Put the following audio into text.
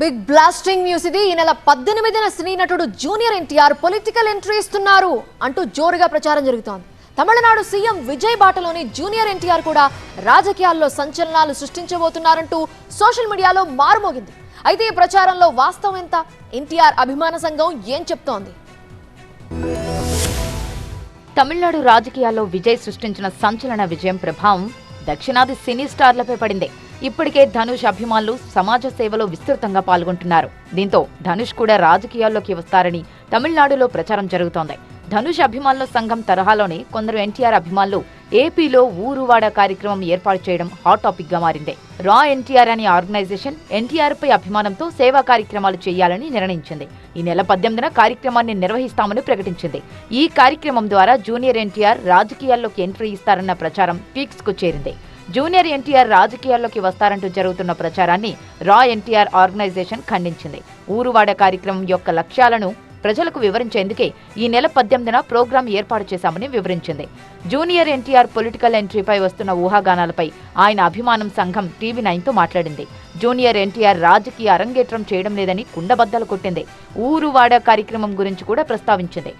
Big blasting news ఇది. ఈ నెల 18న సినీ నటుడు జూనియర్ ఎన్టీఆర్ పొలిటికల్ ఎంట్రీ ఇస్తున్నారు అంటూ జోరుగా ప్రచారం జరుగుతోంది. తమిళనాడు సీఎం విజయ్ బాటలోని జూనియర్ ఎన్టీఆర్ కూడా రాజకీయాల్లో సంచలనాలు సృష్టించబోతున్నారంటూ సోషల్ మీడియాలో మారుమోగింది. అయితే ఈ ప్రచారంలో వాస్తవం ఎంత? ఎన్టీఆర్ అభిమాన సంఘం ఏం చెప్తోంది? తమిళనాడు రాజకీయాల్లో విజయ్ సృష్టించిన సంచలన విజయం ప్రభావం దక్షిణాది సినీ స్టార్లపై పడింది. ఇప్పటికే ధనుష్ అభిమానులు సమాజ సేవలో విస్తృతంగా పాల్గొంటున్నారు. దీంతో ధనుష్ కూడా రాజకీయాల్లోకి వస్తారని తమిళనాడులో ప్రచారం జరుగుతోంది. ధనుష్ అభిమానుల సంఘం తరహాలోనే కొందరు ఎన్టీఆర్ అభిమానులు ఏపీలో ఊరువాడ కార్యక్రమం ఏర్పాటు చేయడం హాట్ టాపిక్ గా మారింది. రా ఎన్టీఆర్ అనే ఆర్గనైజేషన్ ఎన్టీఆర్ పై అభిమానంతో సేవా కార్యక్రమాలు చేయాలని నిర్ణయించింది. ఈ నెల 18న కార్యక్రమాన్ని నిర్వహిస్తామని ప్రకటించింది. ఈ కార్యక్రమం ద్వారా జూనియర్ ఎన్టీఆర్ రాజకీయాల్లోకి ఎంట్రీ ఇస్తారన్న ప్రచారం పీక్స్ కు చేరింది. జూనియర్ ఎన్టీఆర్ రాజకీయాల్లోకి వస్తారంటూ జరుగుతున్న ప్రచారాన్ని రా ఎన్టీఆర్ ఆర్గనైజేషన్ ఖండించింది. ఊరువాడ కార్యక్రమం యొక్క లక్ష్యాలను ప్రజలకు వివరించేందుకే ఈ నెల 18న ప్రోగ్రాం ఏర్పాటు చేశామని వివరించింది. జూనియర్ ఎన్టీఆర్ పొలిటికల్ ఎంట్రీపై వస్తున్న ఊహాగానాలపై ఆయన అభిమానం సంఘం TV9తో మాట్లాడింది. జూనియర్ ఎన్టీఆర్ రాజకీయ అరంగేట్రం చేయడం లేదని కుండబద్దలు కొట్టింది. ఊరువాడ కార్యక్రమం గురించి కూడా ప్రస్తావించింది.